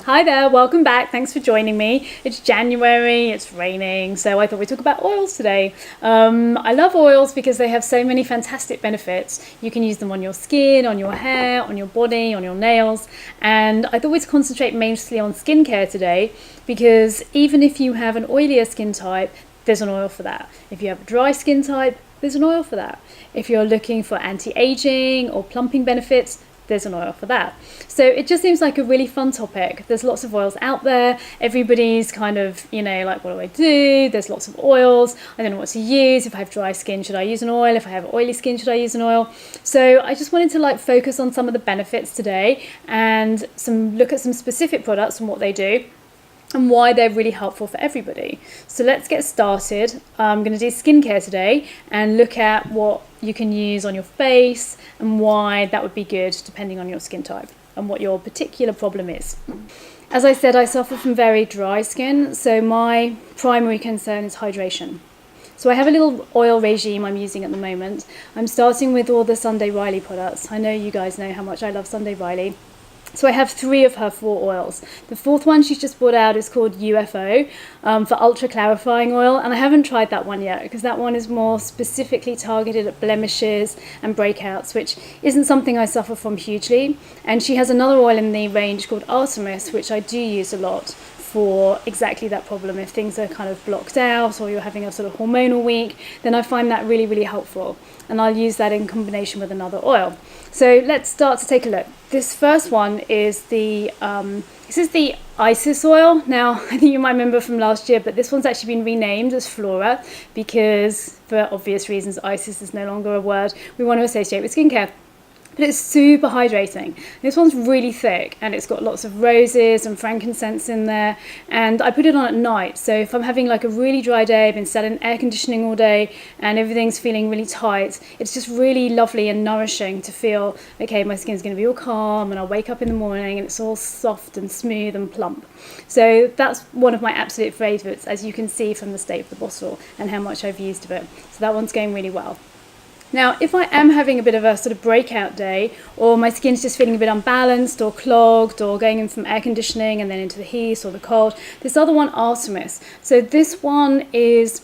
Hi there, welcome back. Thanks for joining me. It's January, it's raining, so I thought we'd talk about oils today. I love oils because they have so many fantastic benefits. You can use them on your skin, on your hair, on your body, on your nails, and I thought we'd concentrate mostly on skincare today because even if you have an oilier skin type, there's an oil for that. If you have a dry skin type, there's an oil for that. If you're looking for anti-aging or plumping benefits, there's an oil for that. So it just seems like a really fun topic. There's lots of oils out there. Everybody's kind of, like, what do I do? There's lots of oils. I don't know what to use. If I have dry skin, should I use an oil? If I have oily skin, should I use an oil? So I just wanted to focus on some of the benefits today and look at some specific products and what they do and why they're really helpful for everybody. So let's get started. I'm going to do skincare today and look at what you can use on your face and why that would be good depending on your skin type and what your particular problem is. As I said, I suffer from very dry skin, so my primary concern is hydration. So I have a little oil regime I'm using at the moment. I'm starting with all the Sunday Riley products. I know you guys know how much I love Sunday Riley. So I have 3 of her 4 oils. The 4th one she's just brought out is called UFO for Ultra Clarifying Oil, and I haven't tried that one yet because that one is more specifically targeted at blemishes and breakouts, which isn't something I suffer from hugely. And she has another oil in the range called Artemis, which I do use a lot for exactly that problem. If things are kind of blocked out or you're having a sort of hormonal week, then I find that really, really helpful. And I'll use that in combination with another oil. So let's start to take a look. This first one is the Isis oil. Now, I think you might remember from last year, but this one's actually been renamed as Flora because, for obvious reasons, Isis is no longer a word we want to associate with skincare. But it's super hydrating. This one's really thick and it's got lots of roses and frankincense in there, and I put it on at night. So if I'm having a really dry day, I've been sat in air conditioning all day and everything's feeling really tight, it's just really lovely and nourishing to feel, okay, my skin's going to be all calm and I'll wake up in the morning and it's all soft and smooth and plump. So that's one of my absolute favourites, as you can see from the state of the bottle and how much I've used of it. So that one's going really well. Now, if I am having a bit of a sort of breakout day, or my skin's just feeling a bit unbalanced or clogged, or going in from air conditioning and then into the heat or the cold, this other one, Artemis. So this one is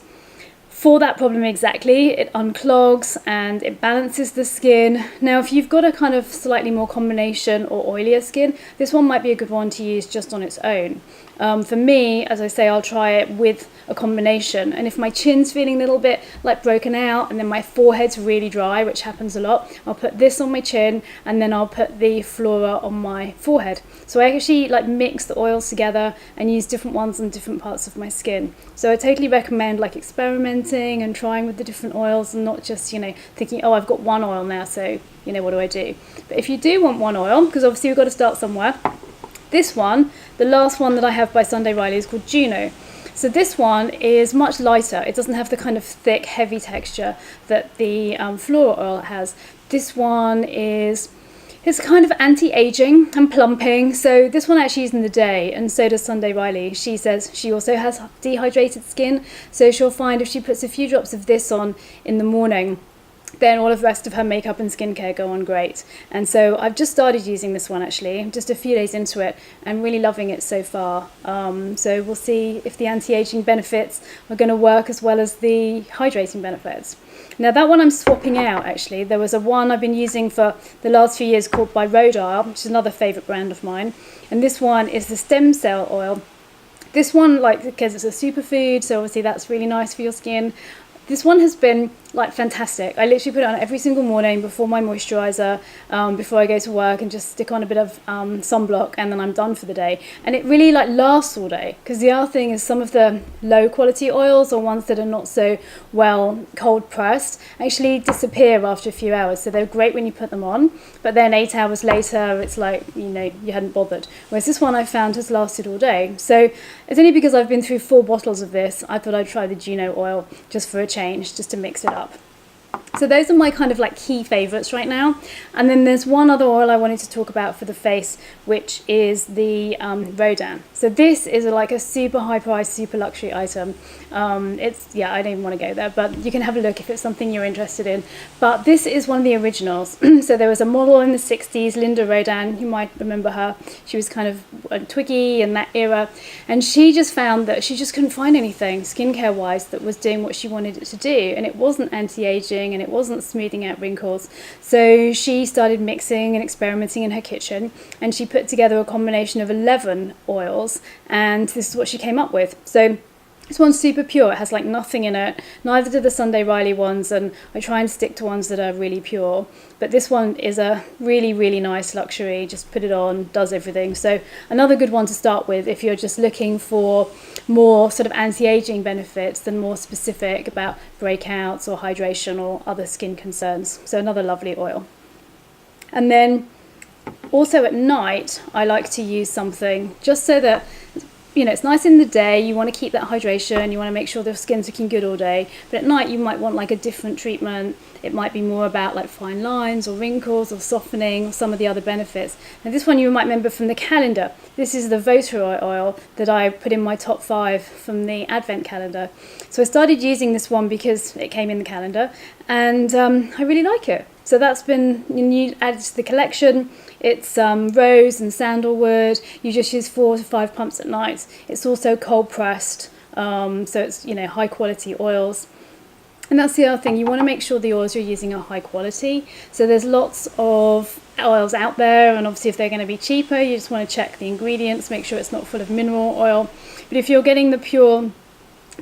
for that problem exactly. It unclogs and it balances the skin. Now, if you've got a kind of slightly more combination or oilier skin, this one might be a good one to use just on its own. For me, as I say, I'll try it with a combination, and if my chin's feeling a little bit broken out and then my forehead's really dry, which happens a lot, I'll put this on my chin and then I'll put the Flora on my forehead. So I actually mix the oils together and use different ones on different parts of my skin. So I totally recommend experimenting and trying with the different oils and not just thinking, oh, I've got one oil now, so what do I do? But if you do want one oil, because obviously we've got to start somewhere, this one, the last one that I have by Sunday Riley, is called Juno. So this one is much lighter. It doesn't have the kind of thick, heavy texture that the Flora oil has. This one is kind of anti-aging and plumping. So this one actually is in the day, and so does Sunday Riley. She says she also has dehydrated skin, so she'll find if she puts a few drops of this on in the morning, then all of the rest of her makeup and skincare go on great. And so I've just started using this one actually, just a few days into it, and really loving it so far. So we'll see if the anti-aging benefits are going to work as well as the hydrating benefits. Now that one I'm swapping out actually. There was a one I've been using for the last few years called by Rodile, which is another favourite brand of mine. And this one is the stem cell oil. This one, because it's a superfood, so obviously that's really nice for your skin. This one has been fantastic. I literally put it on every single morning before my moisturiser, before I go to work, and just stick on a bit of sunblock, and then I'm done for the day. And it really lasts all day, because the other thing is some of the low quality oils, or ones that are not so well cold pressed, actually disappear after a few hours. So they're great when you put them on, but then 8 hours later it's you hadn't bothered. Whereas this one I found has lasted all day. So it's only because I've been through 4 bottles of this, I thought I'd try the Juno oil just for a change, just to mix it up. So those are my kind of like key favorites right now. And then there's one other oil I wanted to talk about for the face, which is the Rodan. So this is like a super high price, super luxury item. It's, yeah, I don't even want to go there, but you can have a look if it's something you're interested in. But this is one of the originals. So there was a model in the 60s, Linda Rodan, you might remember her. She was kind of Twiggy in that era. And she just found that she just couldn't find anything skincare wise that was doing what she wanted it to do. And it wasn't anti-aging and it wasn't smoothing out wrinkles. So she started mixing and experimenting in her kitchen, and she put together a combination of 11 oils, and this is what she came up with. So this one's super pure, it has like nothing in it, neither do the Sunday Riley ones, and I try and stick to ones that are really pure. But this one is a really, really nice luxury, just put it on, does everything. So another good one to start with if you're just looking for more sort of anti-aging benefits than more specific about breakouts or hydration or other skin concerns. So another lovely oil. And then also at night, I like to use something just so that, you know, it's nice in the day, you want to keep that hydration, you want to make sure the skin's looking good all day, but at night you might want like a different treatment. It might be more about like fine lines or wrinkles or softening, or some of the other benefits. Now this one you might remember from the calendar. This is the Vota oil that I put in my top 5 from the Advent calendar. So I started using this one because it came in the calendar, and I really like it. So that's been added to the collection. It's rose and sandalwood. You just use 4 to 5 pumps at night. It's also cold pressed, so it's, you know, high quality oils. And that's the other thing, you want to make sure the oils you're using are high quality. So there's lots of oils out there, and obviously if they're going to be cheaper, you just want to check the ingredients, make sure it's not full of mineral oil. But if you're getting the pure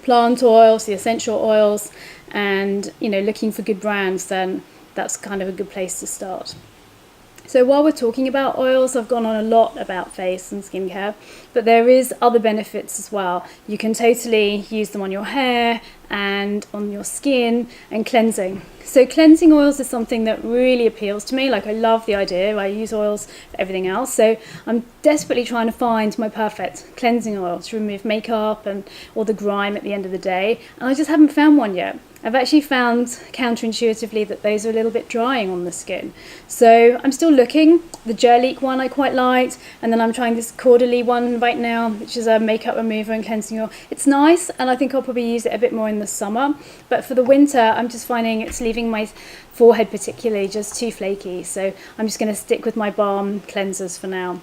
plant oils, the essential oils, and, you know, looking for good brands, then that's kind of a good place to start. So while we're talking about oils, I've gone on a lot about face and skincare, but there is other benefits as well. You can totally use them on your hair and on your skin, and cleansing. So cleansing oils is something that really appeals to me. Like, I love the idea. I use oils for everything else. So I'm desperately trying to find my perfect cleansing oil to remove makeup and all the grime at the end of the day. And I just haven't found one yet. I've actually found counterintuitively that those are a little bit drying on the skin. So I'm still looking. The Gerlique one I quite liked, and then I'm trying this Caudalie one right now, which is a makeup remover and cleansing oil. It's nice, and I think I'll probably use it a bit more in the summer. But for the winter, I'm just finding it's leaving my forehead particularly just too flaky. So I'm just going to stick with my balm cleansers for now.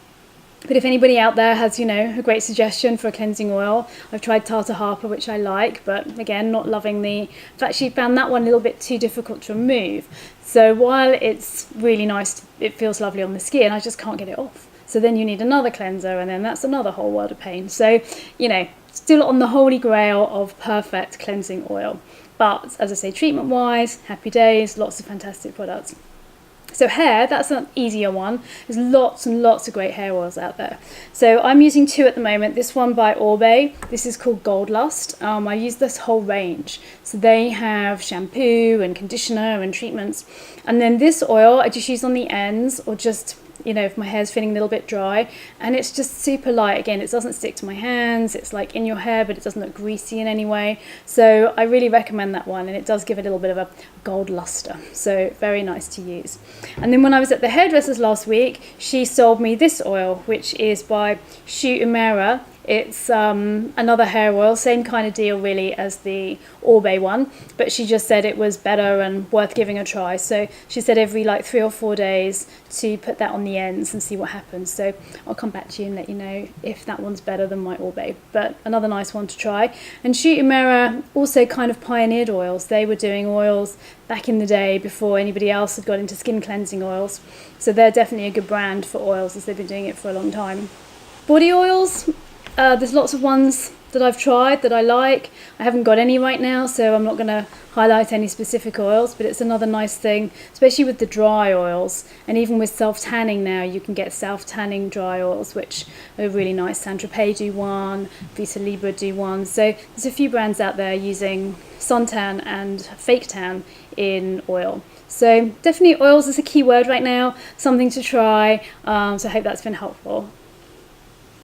But if anybody out there has, you know, a great suggestion for a cleansing oil, I've tried Tata Harper, which I like, but again, not loving I've actually found that one a little bit too difficult to remove. So while it's really nice, it feels lovely on the skin, I just can't get it off. So then you need another cleanser, and then that's another whole world of pain. So, you know, still on the holy grail of perfect cleansing oil. But as I say, treatment-wise, happy days, lots of fantastic products. So hair, that's an easier one. There's lots and lots of great hair oils out there. So I'm using 2 at the moment. This one by Orbe. This is called Gold Lust. I use this whole range. So they have shampoo and conditioner and treatments. And then this oil I just use on the ends, or just, you know, if my hair's feeling a little bit dry, and it's just super light. Again, it doesn't stick to my hands, it's like in your hair, but it doesn't look greasy in any way. So I really recommend that one, and it does give a little bit of a gold luster, so very nice to use. And then when I was at the hairdresser's last week, she sold me this oil, which is by Shu Uemura. It's another hair oil, same kind of deal really as the Orbe one, but she just said it was better and worth giving a try. So she said every like 3 or 4 days to put that on the ends and see what happens. So I'll come back to you and let you know if that one's better than my Orbe, but another nice one to try. And Shu Uemura also kind of pioneered oils. They were doing oils back in the day before anybody else had got into skin cleansing oils. So they're definitely a good brand for oils, as they've been doing it for a long time. Body oils. There's lots of ones that I've tried that I like. I haven't got any right now, so I'm not going to highlight any specific oils, but it's another nice thing, especially with the dry oils. And even with self-tanning now, you can get self-tanning dry oils, which are really nice. Saint Tropez do one, Vita Libra do one. So there's a few brands out there using suntan and fake tan in oil. So definitely oils is a key word right now, something to try. So I hope that's been helpful.